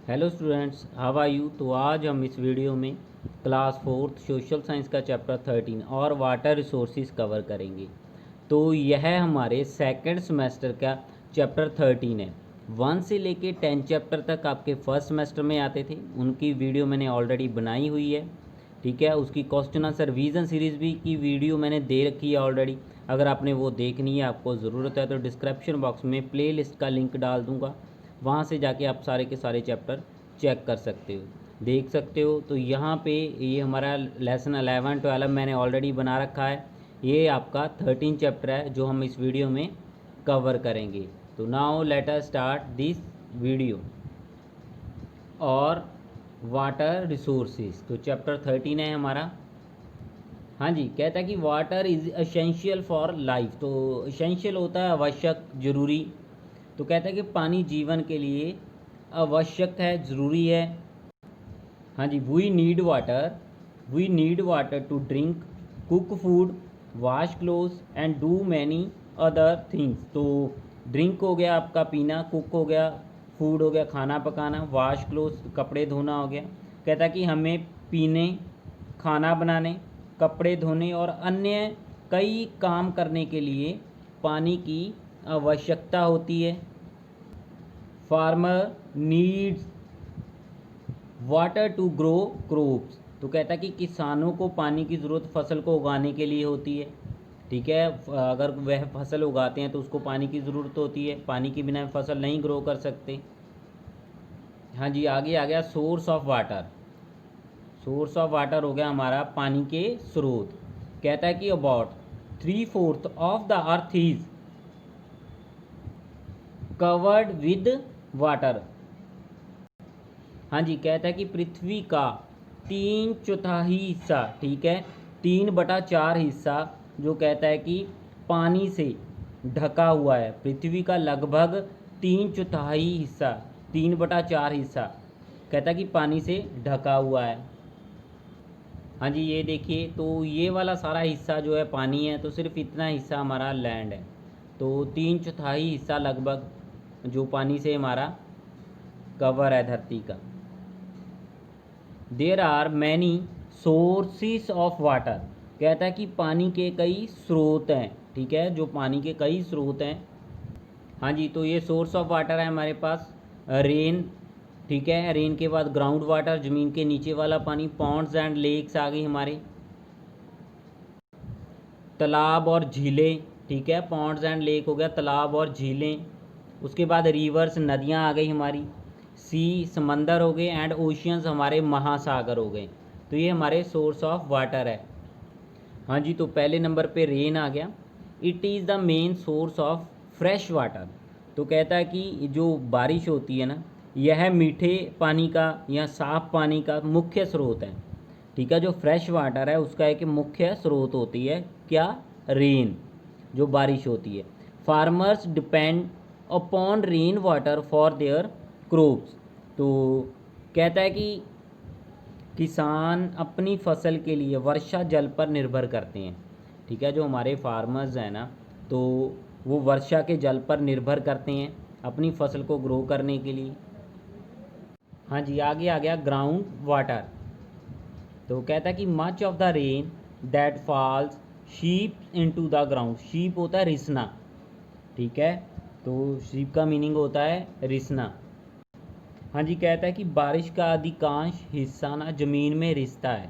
Hello students, how are you. तो आज हम इस वीडियो में क्लास 4th सोशल साइंस का चैप्टर 13 और वाटर रिसोर्सेज कवर करेंगे। तो यह हमारे सेकंड सेमेस्टर का चैप्टर 13 है। 1 से लेके 10 चैप्टर तक आपके फर्स्ट सेमेस्टर में आते थे, उनकी वीडियो मैंने ऑलरेडी बनाई हुई है। ठीक है, उसकी क्वेश्चन आंसर रिवीजन सीरीज़ भी की वीडियो मैंने दे रखी है ऑलरेडी। अगर आपने वो देखनी है, आपको ज़रूरत है, तो डिस्क्रिप्शन बॉक्स में प्ले लिस्ट का लिंक डाल दूँगा, वहाँ से जाके आप सारे के सारे चैप्टर चेक कर सकते हो, देख सकते हो। तो यहाँ पे ये हमारा लेसन 11 12 मैंने ऑलरेडी बना रखा है। ये आपका 13 चैप्टर है जो हम इस वीडियो में कवर करेंगे। तो now let us start this video और वाटर रिसोर्सेज। तो चैप्टर 13 है हमारा। हाँ जी, कहता है कि water is essential for life. तो एसेंशियल होता है आवश्यक, ज़रूरी। तो कहता है कि पानी जीवन के लिए आवश्यक है, ज़रूरी है। हाँ जी, we need water to drink, cook food, wash clothes and do many other things. तो ड्रिंक हो गया आपका पीना, कुक हो गया फूड हो गया खाना पकाना, वॉश क्लोथ्स कपड़े धोना हो गया। कहता है कि हमें पीने, खाना बनाने, कपड़े धोने और अन्य कई काम करने के लिए पानी की आवश्यकता होती है। Farmer needs water to grow crops. तो कहता है कि किसानों को पानी की ज़रूरत फसल को उगाने के लिए होती है। ठीक है, अगर वह फसल उगाते हैं तो उसको पानी की ज़रूरत होती है, पानी के बिना फसल नहीं ग्रो कर सकते। हाँ जी, आगे आ गया source of water. Source of water हो गया हमारा पानी के स्रोत। कहता है कि about 3/4 of the earth is covered with water. हाँ जी, कहता है कि पृथ्वी का 3/4 हिस्सा, ठीक है, 3/4 हिस्सा जो कहता है कि पानी से ढका हुआ है। पृथ्वी का लगभग 3/4 हिस्सा, 3/4 हिस्सा कहता है कि पानी से ढका हुआ है। हाँ जी, ये देखिए, तो ये वाला सारा हिस्सा जो है पानी है, तो सिर्फ इतना हिस्सा हमारा लैंड है। तो 3/4 हिस्सा लगभग जो पानी से हमारा कवर है धरती का। There are many sources of water. कहता है कि पानी के कई स्रोत हैं। ठीक है, जो पानी के कई स्रोत हैं। हाँ जी, तो ये सोर्स ऑफ वाटर है हमारे पास। रेन, ठीक है, रेन के बाद ग्राउंड वाटर, ज़मीन के नीचे वाला पानी। पॉन्ड्स एंड लेक्स आ गई हमारे, तालाब और झीलें। ठीक है, पॉन्ड्स एंड लेक हो गया, तालाब और झीलें। उसके बाद रिवर्स, नदियाँ आ गई हमारी। सी, समंदर हो गए। एंड ओशियंस, हमारे महासागर हो गए। तो ये हमारे सोर्स ऑफ वाटर है। हाँ जी, तो पहले नंबर पे रेन आ गया। It is the main source of fresh water. तो कहता है कि जो बारिश होती है ना, यह मीठे पानी का या साफ पानी का मुख्य स्रोत है। ठीक है, जो फ्रेश वाटर है उसका एक मुख्य स्रोत होती है क्या, रेन, जो बारिश होती है। Farmers depend upon rain water for their crops. तो कहता है कि किसान अपनी फसल के लिए वर्षा जल पर निर्भर करते हैं। ठीक है, जो हमारे फार्मर्स हैं ना, तो वो वर्षा के जल पर निर्भर करते हैं अपनी फसल को ग्रो करने के लिए। हाँ जी, आगे आ गया ग्राउंड वाटर। तो कहता है कि much of the rain that falls seep into the ground. Seep होता है रिसना। ठीक है, तो शीप का मीनिंग होता है रिसना। हाँ जी, कहता है कि बारिश का अधिकांश हिस्सा ना ज़मीन में रिसता है।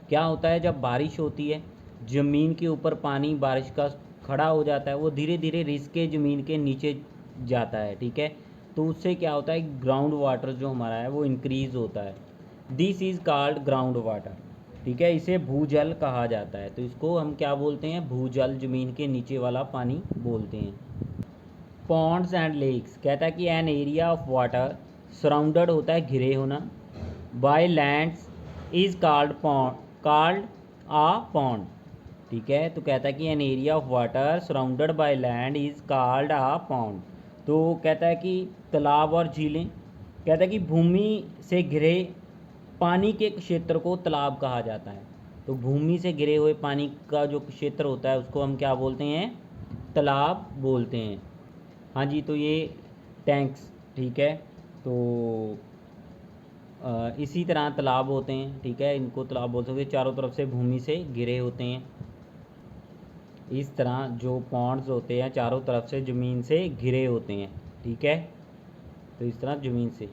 क्या होता है, जब बारिश होती है, ज़मीन के ऊपर पानी बारिश का खड़ा हो जाता है, वो धीरे धीरे रिस के ज़मीन के नीचे जाता है। ठीक है, तो उससे क्या होता है, ग्राउंड वाटर जो हमारा है वो इंक्रीज़ होता है। This is called ground water. ठीक है, इसे भूजल कहा जाता है। तो इसको हम क्या बोलते हैं, भूजल, ज़मीन के नीचे वाला पानी बोलते हैं। पॉन्ड्स एंड लेक्स, कहता है कि an area of water surrounded होता है घिरे होना, by lands is called a pond. ठीक है, तो कहता है कि an area of water surrounded by land is called a pond. तो कहता है कि तालाब और झीलें, कहता है कि भूमि से घिरे पानी के क्षेत्र को तालाब कहा जाता है। तो भूमि से घिरे हुए पानी का जो क्षेत्र होता है उसको हम क्या बोलते हैं, तालाब बोलते हैं। हाँ जी, तो ये टैंक्स, ठीक है, तो इसी तरह तालाब होते हैं, ठीक है, इनको तालाब बोल सकते हैं, चारों तरफ से भूमि से घिरे होते हैं। इस तरह जो पॉन्ड्स होते हैं चारों तरफ से ज़मीन से घिरे होते हैं, ठीक है, तो इस तरह ज़मीन से।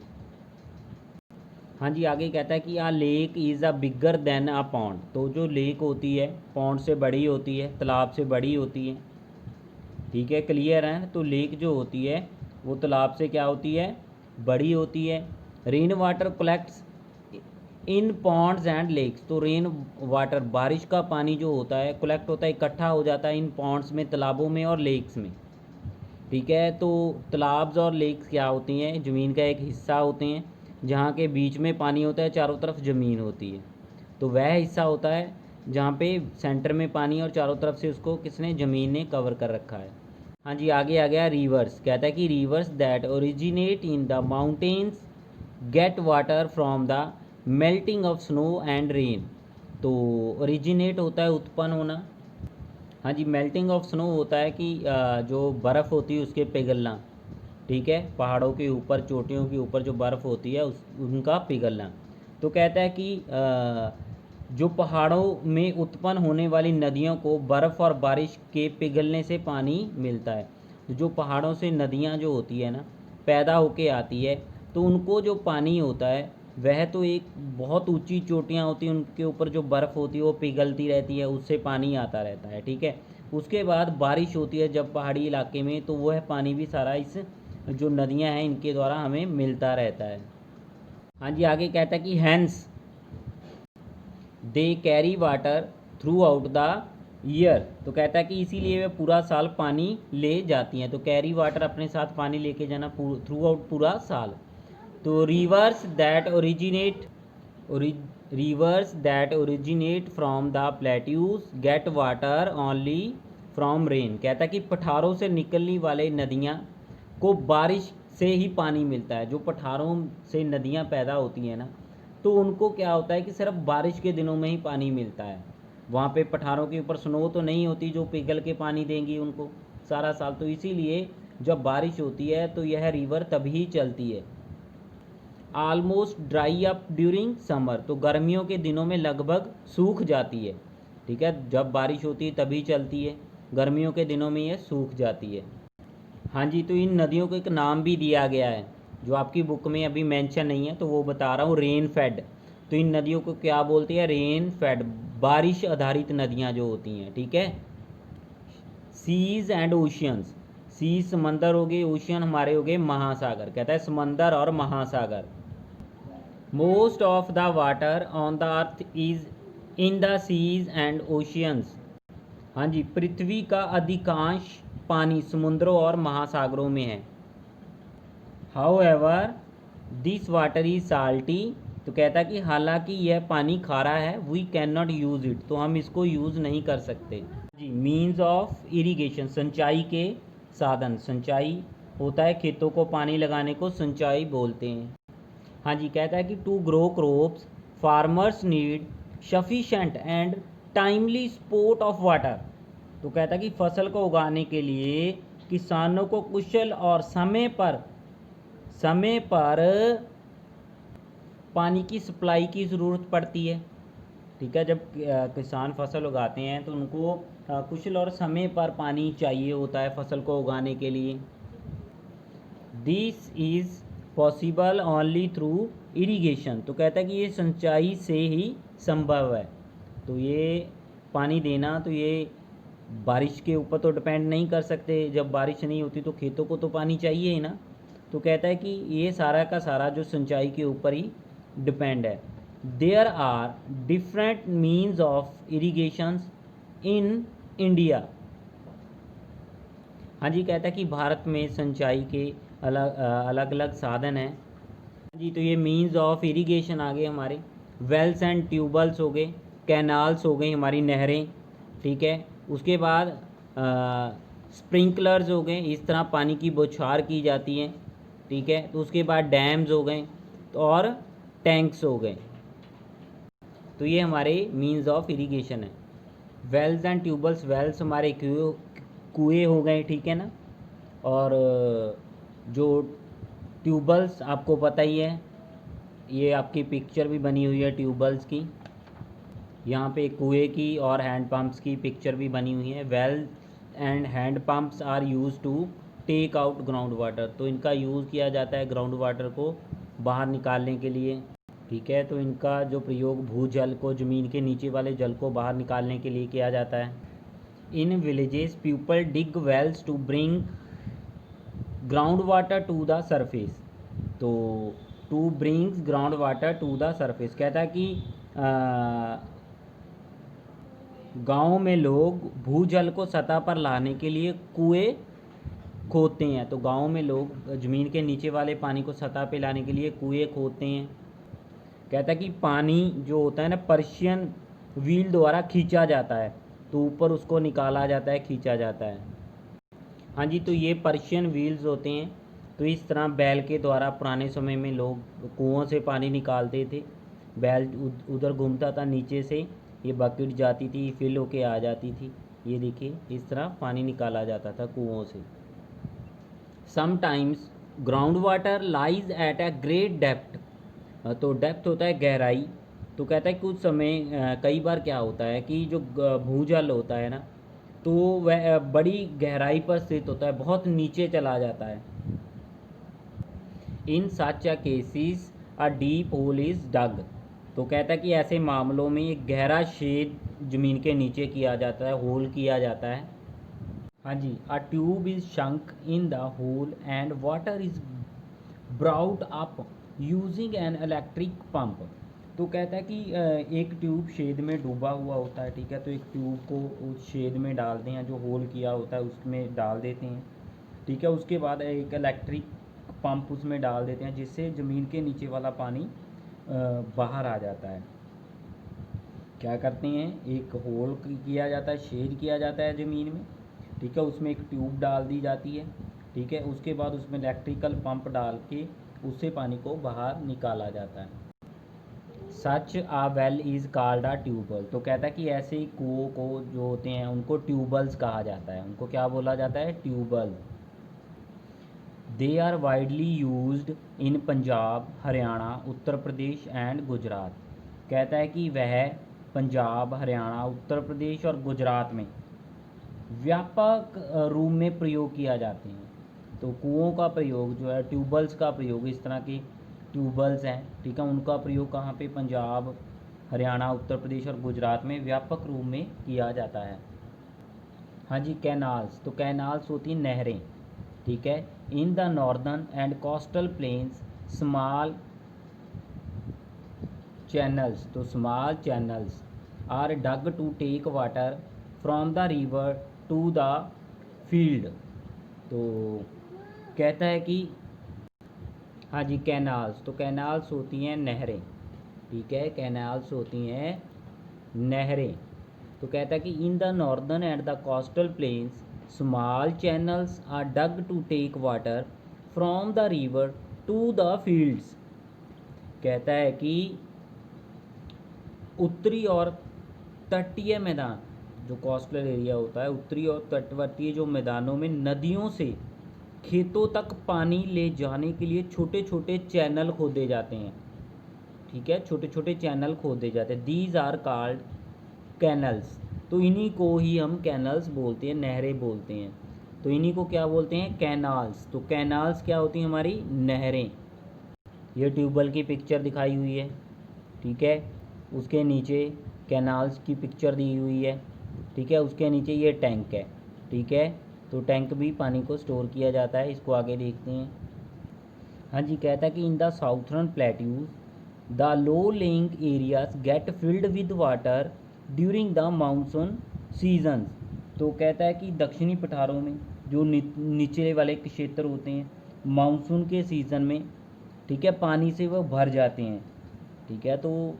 हाँ जी, आगे कहता है कि a lake is a bigger than a pond. तो जो लेक होती है पॉन्ड से बड़ी होती है, तालाब से बड़ी होती है, ठीक है, क्लियर है। तो लेक जो होती है वो तालाब से क्या होती है, बड़ी होती है। Rain water collects in ponds and lakes. तो रेन वाटर बारिश का पानी जो होता है कलेक्ट होता है, इकट्ठा हो जाता है इन पॉन्ड्स में, तालाबों में और लेक्स में, ठीक है। तो तालाब्स और लेक्स क्या होती हैं, ज़मीन का एक हिस्सा होते हैं जहाँ के बीच में पानी होता है, चारों तरफ ज़मीन होती है। तो वह हिस्सा होता है जहाँ पे सेंटर में पानी और चारों तरफ से उसको किसने, ज़मीन ने कवर कर रखा है। हाँ जी, आगे आ गया रिवर्स। कहता है कि reverse that originate in the mountains get water from the melting of snow and rain. तो ओरिजिनेट होता है उत्पन्न होना। हाँ जी, मेल्टिंग ऑफ स्नो होता है कि जो बर्फ़ होती है उसके पिघलना, ठीक है, पहाड़ों के ऊपर, चोटियों के ऊपर जो बर्फ़ होती है उनका पिघलना। तो कहता है कि जो पहाड़ों में उत्पन्न होने वाली नदियों को बर्फ़ और बारिश के पिघलने से पानी मिलता है। तो जो पहाड़ों से नदियाँ जो होती है ना पैदा होके आती है, तो उनको जो पानी होता है वह तो एक बहुत ऊंची चोटियाँ होती हैं, उनके ऊपर जो बर्फ़ होती है वो पिघलती रहती है, उससे पानी आता रहता है, ठीक है। उसके बाद बारिश होती है जब पहाड़ी इलाके में, तो वह पानी भी सारा इस जो नदियाँ हैं इनके द्वारा हमें मिलता रहता है। हाँ जी, आगे कहता है कि hence they carry water throughout the year. तो कहता है कि इसीलिए वे पूरा साल पानी ले जाती हैं। तो कैरी वाटर अपने साथ पानी लेके जाना थ्रू आउट पूरा साल। तो reverse that originate from the plateaus get water only from rain. कहता है कि पठारों से निकलने वाले नदियाँ को बारिश से ही पानी मिलता है। जो पठारों से नदियाँ पैदा होती हैं ना, तो उनको क्या होता है कि सिर्फ बारिश के दिनों में ही पानी मिलता है। वहाँ पे पठारों के ऊपर स्नो तो नहीं होती जो पिघल के पानी देंगी उनको सारा साल। तो इसीलिए जब बारिश होती है तो यह रिवर तभी चलती है। Almost dry up during summer. तो गर्मियों के दिनों में लगभग सूख जाती है, ठीक है, जब बारिश होती है तभी चलती है, गर्मियों के दिनों में यह सूख जाती है। हाँ जी, तो इन नदियों को एक नाम भी दिया गया है जो आपकी बुक में अभी मेंशन नहीं है, तो वो बता रहा हूँ, रेन फेड। तो इन नदियों को क्या बोलते हैं, रेन फेड, बारिश आधारित नदियाँ जो होती हैं, ठीक है। Seize and oceans. सीज समंदर हो गए, ओशियन हमारे हो गए महासागर। कहता है समंदर और महासागर। Most of the water on the earth is in the seas and oceans. हाँ जी, पृथ्वी का अधिकांश पानी समुद्रों और महासागरों में है। However this water is salty. तो कहता है कि हालांकि यह पानी खारा है, we can not use it. तो हम इसको यूज़ नहीं कर सकते जी। मीन्स ऑफ इरिगेशन, सिंचाई के साधन। सिंचाई होता है खेतों को पानी लगाने को सिंचाई बोलते हैं। हाँ जी, कहता है कि to grow crops farmers need sufficient and timely sport of water. तो कहता है कि फसल को उगाने के लिए किसानों को कुशल और समय पर पानी की सप्लाई की ज़रूरत पड़ती है, ठीक है। जब किसान फसल उगाते हैं तो उनको कुशल और समय पर पानी चाहिए होता है फसल को उगाने के लिए। This is possible only through irrigation. तो कहता है कि ये सिंचाई से ही संभव है। तो ये पानी देना, तो ये बारिश के ऊपर तो डिपेंड नहीं कर सकते, जब बारिश नहीं होती तो खेतों को तो पानी चाहिए ही ना। तो कहता है कि ये सारा का सारा जो सिंचाई के ऊपर ही डिपेंड है। There are different means of irrigations in India. हाँ जी, कहता है कि भारत में सिंचाई के अलग अलग साधन हैं जी। तो ये मीन्स ऑफ इरीगेशन आ गए हमारे, वेल्स एंड ट्यूबल्स हो गए, कैनाल्स हो गई हमारी नहरें, ठीक है। उसके बाद स्प्रिंकलर्स हो गए, इस तरह पानी की बौछार की जाती है, ठीक है। तो उसके बाद डैम्स हो गए और टैंक्स हो गए। तो ये हमारे मीन्स ऑफ इरीगेशन है। वेल्स एंड ट्यूबल्स, वेल्स हमारे कुएँ हो गए, ठीक है ना। और जो ट्यूबल्स आपको पता ही है, ये आपकी पिक्चर भी बनी हुई है ट्यूबवेल्स की, यहाँ पे कुएँ की और हैंड पंप्स की पिक्चर भी बनी हुई है। Well and hand pumps are use to take out ground water, तो इनका यूज़ किया जाता है ग्राउंड वाटर को बाहर निकालने के लिए। ठीक है, तो इनका जो प्रयोग भूजल को, ज़मीन के नीचे वाले जल को बाहर निकालने के लिए किया जाता है। In villages people dig wells to bring ground water to the surface, तो to brings ground water to the surface कहता है कि गांव में लोग भूजल को सतह पर लाने के लिए कुएं खोदते हैं। तो गांव में लोग ज़मीन के नीचे वाले पानी को सतह पे लाने के लिए कुएं खोदते हैं। कहता है कि पानी जो होता है ना, पर्शियन व्हील द्वारा खींचा जाता है, तो ऊपर उसको निकाला जाता है, खींचा जाता है। हाँ जी, तो ये पर्शियन व्हील्स होते हैं। तो इस तरह बैल के द्वारा पुराने समय में लोग कुओं से पानी निकालते थे। बैल उधर घूमता था, नीचे से ये बकेट जाती थी, फिल होके आ जाती थी। ये देखिए, इस तरह पानी निकाला जाता था कुओं से। Sometimes ground water lies at a great depth, तो डेप्थ होता है गहराई। तो कहता है कुछ समय कई बार क्या होता है कि जो भूजल होता है ना, तो वह बड़ी गहराई पर स्थित होता है, बहुत नीचे चला जाता है। In such cases a deep hole is dug, तो कहता है कि ऐसे मामलों में एक गहरा छेद ज़मीन के नीचे किया जाता है, होल किया जाता है। हाँ जी, a tube is sunk in the hole and water is brought up using an electric pump, तो कहता है कि एक ट्यूब छेद में डूबा हुआ होता है। ठीक है, तो एक ट्यूब को उस छेद में डालते हैं, जो होल किया होता है उसमें डाल देते हैं। ठीक है, उसके बाद एक इलेक्ट्रिक पंप उसमें डाल देते हैं, जिससे ज़मीन के नीचे वाला पानी बाहर आ जाता है। क्या करते हैं, एक होल किया जाता है, छेद किया जाता है ज़मीन में। ठीक है, उसमें एक ट्यूब डाल दी जाती है। ठीक है, उसके बाद उसमें इलेक्ट्रिकल पंप डाल के उससे पानी को बाहर निकाला जाता है। Such a well is called a tubewell, तो कहता है कि ऐसे ही कुओं को जो होते हैं उनको ट्यूबवेल्स कहा जाता है। उनको क्या बोला जाता है, tubewell. They are widely used in Punjab, Haryana, Uttar Pradesh and Gujarat, कहता है कि वह पंजाब, हरियाणा, उत्तर प्रदेश और गुजरात में व्यापक रूप में प्रयोग किया जाते हैं। तो कुओं का प्रयोग जो है, ट्यूबवेल्स का प्रयोग, इस तरह के ट्यूबवेल्स हैं, ठीक है, उनका प्रयोग कहाँ पे, पंजाब, हरियाणा, उत्तर प्रदेश और गुजरात में व्यापक रूप में किया जाता है। हाँ जी, कैनाल्स, तो कैनाल्स होती हैं नहरें। ठीक है, in the northern and coastal plains small channels, तो small channels are dug to take water from the river to the field, तो कहता है कि हाँ जी, कैनाल्स, तो कैनाल्स होती हैं नहरें। ठीक है, कैनाल्स होती हैं नहरें। तो कहता है कि in the northern and the coastal plains small channels are dug to take water from the river to the fields, कहता है कि उत्तरी और तटीय मैदान, जो कोस्टल एरिया होता है, उत्तरी और तटवर्तीय जो मैदानों में नदियों से खेतों तक पानी ले जाने के लिए छोटे छोटे चैनल खोदे जाते हैं। ठीक है, छोटे छोटे चैनल खोदे जाते हैं। दीज आर कॉल्ड कैनल्स, तो इन्हीं को ही हम कैनल्स बोलते हैं, नहरें बोलते हैं। तो इन्हीं को क्या बोलते हैं, कैनाल्स। तो कैनाल्स क्या होती हैं, हमारी नहरें। ये ट्यूबवेल की पिक्चर दिखाई हुई है। ठीक है, उसके नीचे कैनाल्स की पिक्चर दी हुई है। ठीक है, उसके नीचे ये टैंक है। ठीक है, तो टैंक भी पानी को स्टोर किया जाता है। इसको आगे देखते हैं। हाँ जी, कहता है कि in the southern plateaus the low lying areas get filled with water during the monsoon seasons, तो कहता है कि दक्षिणी पठारों में जो निचले वाले क्षेत्र होते हैं, मानसून के सीज़न में, ठीक है, पानी से वह भर जाते हैं। ठीक है, तो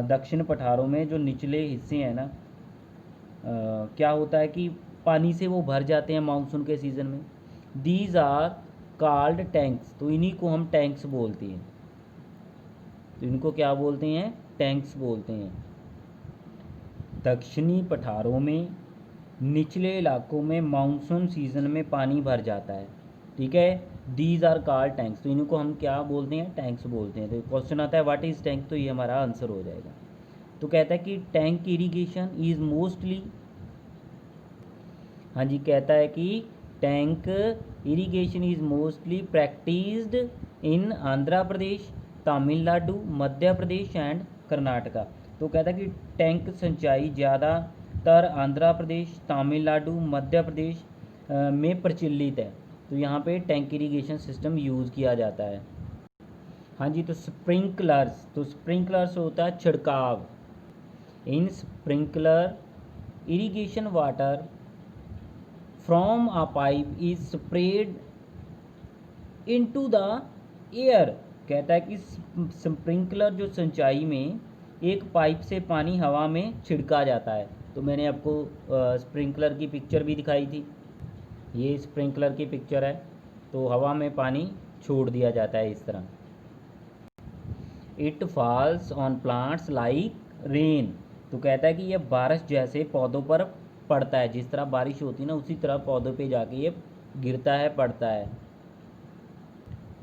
दक्षिण पठारों में जो निचले हिस्से हैं ना, क्या होता है कि पानी से वो भर जाते हैं मानसून के सीज़न में। दीज आर कॉल्ड टैंक्स, तो इन्हीं को हम टैंक्स बोलते हैं। तो इनको क्या बोलते हैं, टैंक्स बोलते हैं। दक्षिणी पठारों में निचले इलाकों में मानसून सीज़न में पानी भर जाता है। ठीक है, दीज आर कॉल्ड टैंक्स, तो इनको हम क्या बोलते हैं, टैंक्स बोलते हैं। तो क्वेश्चन आता है व्हाट इज़ टैंक, तो ये हमारा आंसर हो जाएगा। तो कहता है कि टैंक इरीगेशन इज़ मोस्टली, हाँ जी, कहता है कि tank irrigation is mostly practised in Andhra Pradesh, Tamil Nadu, Madhya Pradesh and Karnataka. तो कहता है कि टैंक सिंचाई ज़्यादातर आंध्र प्रदेश, तमिलनाडु, मध्य प्रदेश में प्रचलित है। तो यहाँ पे टैंक इरिगेशन सिस्टम यूज़ किया जाता है। हाँ जी, तो स्प्रिंकलर्स, तो स्प्रिंकलर्स होता है छिड़काव। In sprinkler irrigation water from a pipe is spread into the air. कहता है कि स्प्रिंकलर जो सिंचाई में एक पाइप से पानी हवा में छिड़का जाता है। तो मैंने आपको स्प्रिंकलर की पिक्चर भी दिखाई थी, ये स्प्रिंकलर की पिक्चर है। तो हवा में पानी छोड़ दिया जाता है इस तरह। It falls on plants like rain. तो कहता है कि यह बारिश जैसे पौधों पर पड़ता है, जिस तरह बारिश होती है ना उसी तरह पौधों पे जाके ये गिरता है, पड़ता है।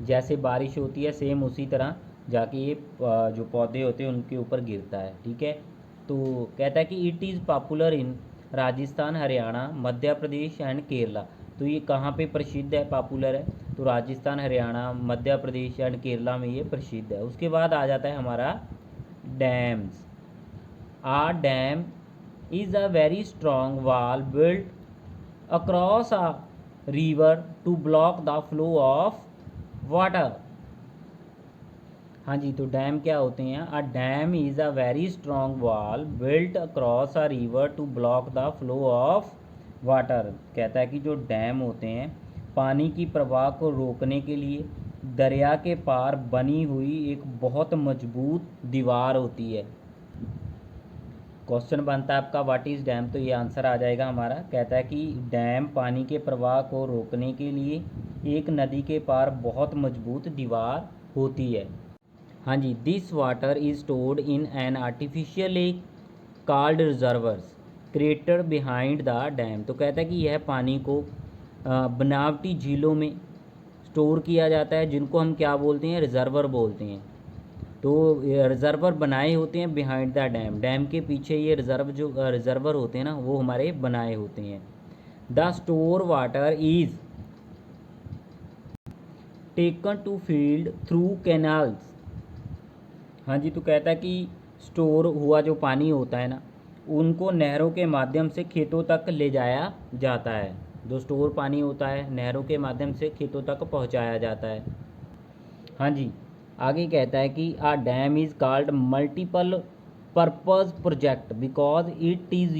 जैसे बारिश होती है सेम उसी तरह जाके ये जो पौधे होते हैं उनके ऊपर गिरता है, ठीक है। तो कहता है कि it is popular in Rajasthan, Haryana, Madhya Pradesh and Kerala. तो ये कहाँ पे प्रसिद्ध है, पॉपुलर है, तो राजस्थान, हरियाणा, मध्य प्रदेश एंड केरला में ये प्रसिद्ध है। उसके बाद आ जाता है हमारा dams. A dam is a very strong wall built across a river to block the flow of water। हाँ जी, तो डैम क्या होते हैं, a dam is a very strong wall built across a river to block the flow of water. कहता है कि जो डैम होते हैं पानी की प्रवाह को रोकने के लिए दरिया के पार बनी हुई एक बहुत मजबूत दीवार होती है। क्वेश्चन बनता है आपका व्हाट इज़ डैम, तो ये आंसर आ जाएगा हमारा। कहता है कि डैम पानी के प्रवाह को रोकने के लिए एक नदी के पार बहुत मजबूत दीवार होती है। हाँ जी, this water is stored in an artificial lake called reservoirs created behind the dam. तो कहता है कि यह पानी को बनावटी झीलों में स्टोर किया जाता है, जिनको हम क्या बोलते हैं, रिजर्वर बोलते हैं। तो रिजर्वर बनाए होते हैं बिहाइंड द डैम, डैम के पीछे ये रिजर्वर होते हैं ना वो हमारे बनाए होते हैं। The store water is taken to field through canals. हाँ जी, तो कहता है कि स्टोर हुआ जो पानी होता है ना उनको नहरों के माध्यम से खेतों तक ले जाया जाता है। जो स्टोर पानी होता है नहरों के माध्यम से खेतों तक पहुंचाया जाता है। हाँ जी, आगे कहता है कि a dam is called multiple purpose project because it is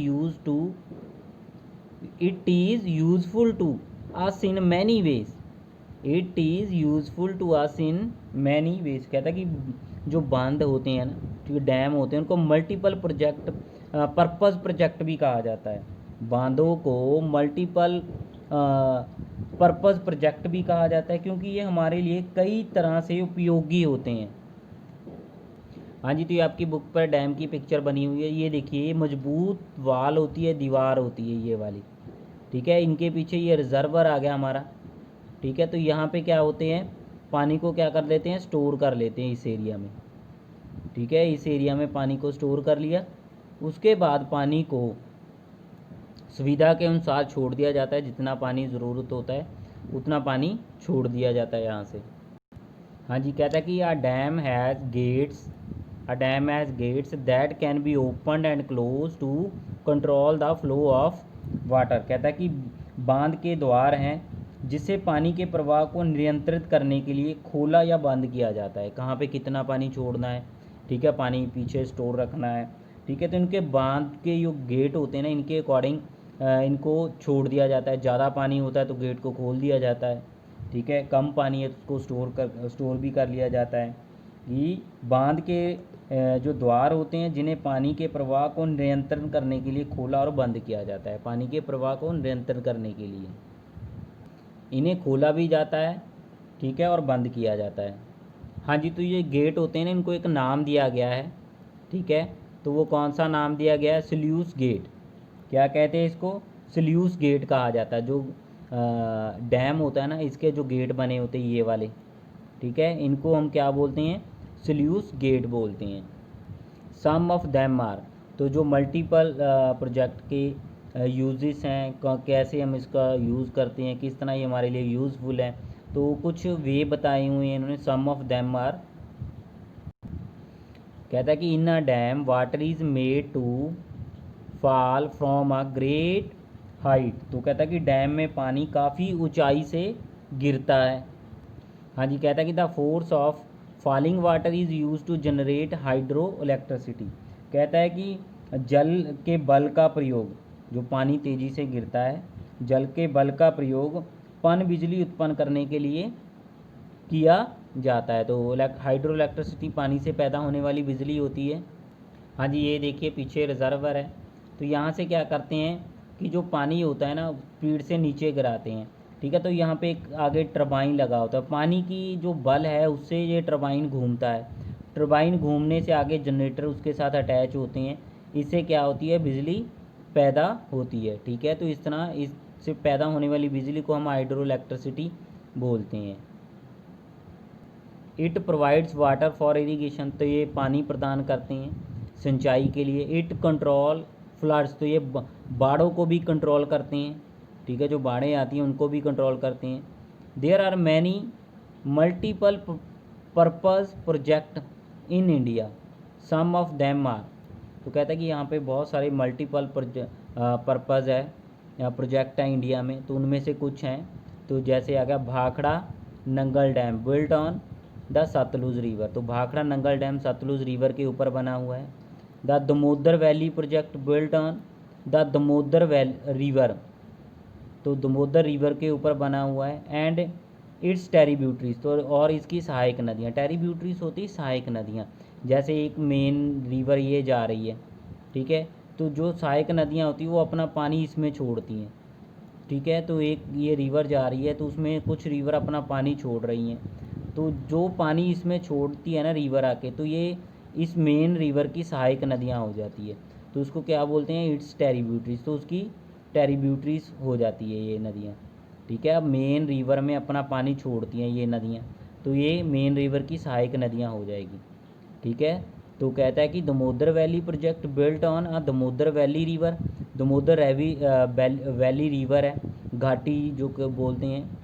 useful to us in many ways. It is useful to us in many ways. कहता है कि जो बांध होते हैं ना, जो डैम होते हैं उनको मल्टीपल प्रोजेक्ट पर्पज़ प्रोजेक्ट भी कहा जाता है। बांधों को मल्टीपल पर्पज़ प्रोजेक्ट भी कहा जाता है क्योंकि ये हमारे लिए कई तरह से उपयोगी होते हैं। हाँ जी, तो ये आपकी बुक पर डैम की पिक्चर बनी हुई है। ये देखिए, ये मजबूत वाल होती है, दीवार होती है ये वाली, ठीक है। इनके पीछे ये रिजर्वर आ गया हमारा, ठीक है। तो यहाँ पे क्या होते हैं, पानी को क्या कर लेते हैं, स्टोर कर लेते हैं इस एरिया में, ठीक है। इस एरिया में पानी को स्टोर कर लिया, उसके बाद पानी को सुविधा के अनुसार छोड़ दिया जाता है। जितना पानी ज़रूरत होता है उतना पानी छोड़ दिया जाता है यहाँ से। हाँ जी, कहता है कि a dam has gates that can be opened and close to control the flow of water. कहता है कि बांध के द्वार हैं जिससे पानी के प्रवाह को नियंत्रित करने के लिए खोला या बंद किया जाता है। कहाँ पे कितना पानी छोड़ना है, ठीक है, पानी पीछे स्टोर रखना है, ठीक है। तो इनके बांध के जो गेट होते हैं ना इनके अकॉर्डिंग इनको छोड़ दिया जाता है। ज़्यादा पानी होता है तो गेट को खोल दिया जाता है, ठीक है। कम पानी है तो उसको स्टोर भी कर लिया जाता है। कि बांध के जो द्वार होते हैं जिन्हें पानी के प्रवाह को नियंत्रण करने के लिए खोला और बंद किया जाता है। पानी के प्रवाह को नियंत्रण करने के लिए इन्हें खोला भी जाता है, ठीक है, और बंद किया जाता है। हाँ जी, तो ये गेट होते हैं ना इनको एक नाम दिया गया है, ठीक है। तो वो कौन सा नाम दिया गया है, स्लूइस गेट। क्या कहते हैं इसको, स्लूइस गेट कहा जाता है। जो डैम होता है ना, इसके जो गेट बने होते हैं ये वाले, ठीक है, इनको हम क्या बोलते हैं, स्ल्यूस गेट बोलते हैं। सम ऑफ दैम आर, तो जो मल्टीपल प्रोजेक्ट के यूजेस हैं, कैसे हम इसका यूज़ करते हैं, किस तरह ये हमारे लिए यूज़फुल है, तो कुछ वे बताए हुए हैं इन्होंने। सम ऑफ दैम आर, कहता है कि in a dam water is made to fall from a great height, तो कहता है कि डैम में पानी काफ़ी ऊंचाई से गिरता है। हाँ जी, कहता है कि the force of falling water is use to generate hydro electricity, कहता है कि जल के बल का प्रयोग, जो पानी तेज़ी से गिरता है, जल के बल का प्रयोग पन बिजली उत्पन्न करने के लिए किया जाता है। तो हाइड्रो इलेक्ट्रिसिटी पानी से पैदा होने वाली बिजली होती है। हाँ जी, ये देखिए पीछे रिजर्वर है, तो यहाँ से क्या करते हैं कि जो पानी होता है ना स्पीड से नीचे गिराते हैं, ठीक है। तो यहाँ पे एक आगे टरबाइन लगा होता है, पानी की जो बल है उससे ये टरबाइन घूमता है, टरबाइन घूमने से आगे जनरेटर उसके साथ अटैच होते हैं, इससे क्या होती है, बिजली पैदा होती है, ठीक है। तो इस तरह इससे पैदा होने वाली बिजली को हम हाइड्रो इलेक्ट्रिसिटी बोलते हैं। It provides water for irrigation, तो ये पानी प्रदान करते हैं सिंचाई के लिए। इट कंट्रोल फ्लड्स, तो ये बाढ़ों को भी कंट्रोल करते हैं, ठीक है, जो बाढ़ें आती हैं उनको भी कंट्रोल करते हैं। There are many multiple purpose project in India, some of them are, तो कहता है कि यहाँ पे बहुत सारे मल्टीपल पर्पज़ है या प्रोजेक्ट हैं इंडिया में, तो उनमें से कुछ हैं। तो जैसे आ गया Bhakra Nangal dam built on the Sutlej river, तो भाखड़ा नंगल डैम सतलुज रिवर के ऊपर बना हुआ है। The Damodar valley project built on the Damodar river, तो दमोदर रिवर के ऊपर बना हुआ है। एंड इट्स टेरीब्यूटरीज, तो और इसकी सहायक नदियाँ, टेरीब्यूटरीज होती सहायक नदियाँ, जैसे एक मेन रिवर ये जा रही है, ठीक है, तो जो सहायक नदियाँ होती हैं वो अपना पानी इसमें छोड़ती हैं, ठीक है। तो एक ये रिवर जा रही है तो उसमें कुछ रिवर अपना पानी छोड़ रही हैं, तो जो पानी इसमें छोड़ती है ना रिवर आके, तो ये इस मेन रिवर की सहायक नदियाँ हो जाती है, तो उसको क्या बोलते हैं, इट्स टेरीब्यूटरीज, तो उसकी टेरीब्यूटरीज हो जाती है ये नदियाँ, ठीक है। अब मेन रिवर में अपना पानी छोड़ती हैं ये नदियाँ, तो ये मेन रिवर की सहायक नदियाँ हो जाएगी, ठीक है। तो कहता है कि Damodar valley project built on a Damodar valley river, Damodar valley river है, घाटी जो बोलते हैं,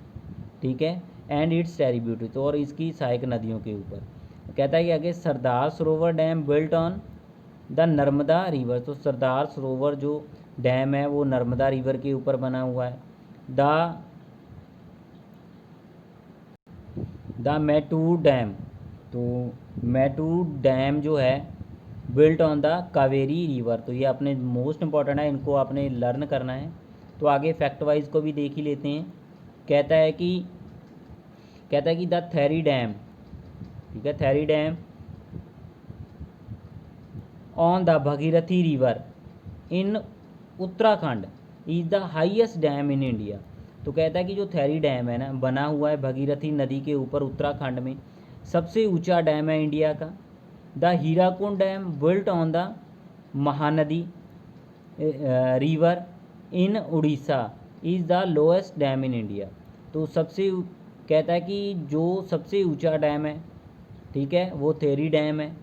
ठीक है। एंड इट्स टेरीब्यूटरीज, और इसकी सहायक नदियों के ऊपर। कहता है कि आगे Sardar Sarovar dam built on the Narmada river, तो सरदार सरोवर जो डैम है वो नर्मदा रिवर के ऊपर बना हुआ है। द मैटूर डैम, तो मैटूर डैम जो है built on the Kaveri river, तो ये अपने मोस्ट इंपॉर्टेंट है, इनको आपने लर्न करना है। तो आगे फैक्ट वाइज को भी देख ही लेते हैं। कहता है कि द थेरी डैम, ठीक है, theory dam on the Bhagirathi river in Uttarakhand is the highest dam in India, तो कहता है कि जो थेरी डैम है ना बना हुआ है भगीरथी नदी के ऊपर उत्तराखंड में, सबसे ऊंचा डैम है इंडिया का। The Hirakud dam built on the Mahanadi river in Orissa is the lowest dam in India, तो कहता है कि जो सबसे ऊंचा डैम है, ठीक है, वो थेरी डैम है।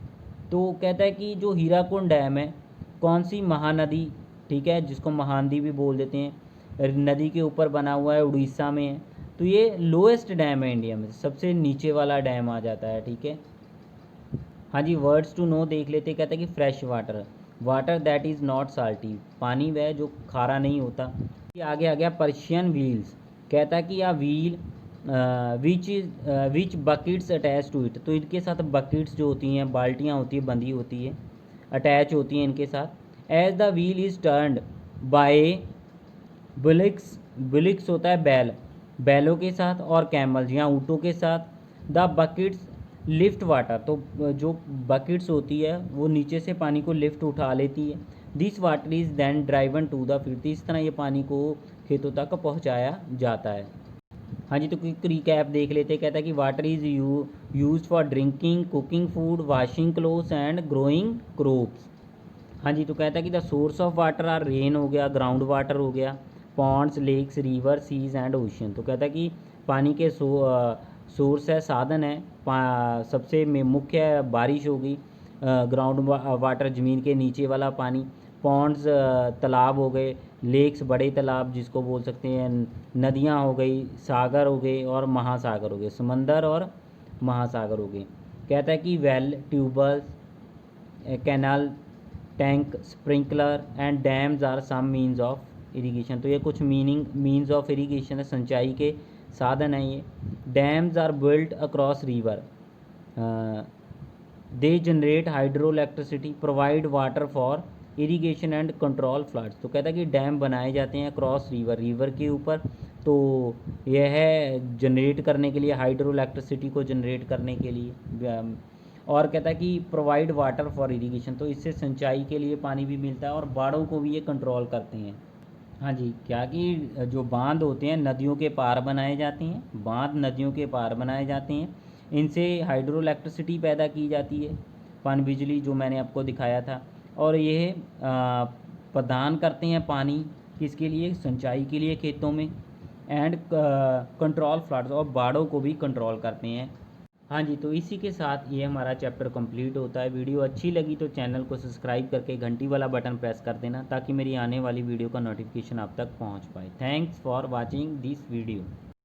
तो कहता है कि जो हीराकुंड डैम है कौन सी महानदी, ठीक है, जिसको महानदी भी बोल देते हैं, नदी के ऊपर बना हुआ है, उड़ीसा में है, तो ये लोएस्ट डैम है इंडिया में, सबसे नीचे वाला डैम आ जाता है, ठीक है। हाँ जी, वर्ड्स टू नो देख लेते। कहते हैं कि fresh water, water that is not salty, पानी वह जो खारा नहीं होता। आगे आ गया पर्शियन व्हील्स, कहता है कि या wheel which buckets attach to it, तो इनके साथ बकेट्स जो होती हैं, बाल्टियाँ होती हैं, बंधी होती है, अटैच होती हैं इनके साथ। As the wheel is turned by bullocks, bullocks होता है बैल, बैलों के साथ, और कैमल्स या ऊँटों के साथ। द बकेट्स लिफ्ट वाटर, तो जो बकेट्स होती है वो नीचे से पानी को लिफ्ट उठा लेती है। This water is then driven to the field, इस तरह ये पानी को खेतों तक पहुंचाया जाता है। हाँ जी, तो क्विक रिकैप देख लेते हैं। कहता है कि water is use for drinking, cooking food, washing clothes and growing crops. हाँ जी, तो कहता है कि the source of water are rain हो गया, ग्राउंड वाटर हो गया, ponds, lakes, river, seas and ocean. तो कहता है कि पानी के सोर्स है, साधन है, सबसे मुख्य है बारिश हो गई, ग्राउंड वाटर ज़मीन के नीचे वाला पानी, पॉन्ड्स तालाब हो गए, लेक्स बड़े तालाब जिसको बोल सकते हैं, नदियाँ हो गई, सागर हो गए और महासागर हो गए, समंदर और महासागर हो गए। कहता है कि well, tubewells, canal, tank, sprinkler and dams are some means of irrigation. तो ये कुछ मीन्स ऑफ इरिगेशन है, सिंचाई के साधन हैं ये। Dams are built across river, they generate hydro electricity, provide water for irrigation and control floods. तो कहता है कि डैम बनाए जाते हैं क्रॉस रिवर के ऊपर, तो यह है जनरेट करने के लिए, हाइड्रो इलेक्ट्रिसिटी को जनरेट करने के लिए। और कहता है कि प्रोवाइड वाटर फॉर इरिगेशन, तो इससे सिंचाई के लिए पानी भी मिलता है और बाढ़ों को भी ये कंट्रोल करते हैं। हाँ जी, क्या कि जो बांध होते हैं नदियों के पार बनाए जाते हैं, बांध नदियों के पार बनाए जाते हैं, इनसे हाइड्रो इलेक्ट्रिसिटी पैदा की जाती है, पन बिजली जो मैंने आपको दिखाया था। और ये प्रदान करते हैं पानी किसके लिए, सिंचाई के लिए खेतों में, एंड कंट्रोल फ्लड्स, और बाढ़ों को भी कंट्रोल करते हैं। हाँ जी, तो इसी के साथ ये हमारा चैप्टर कंप्लीट होता है। वीडियो अच्छी लगी तो चैनल को सब्सक्राइब करके घंटी वाला बटन प्रेस कर देना, ताकि मेरी आने वाली वीडियो का नोटिफिकेशन आप तक पहुंच पाए। Thanks for watching this video.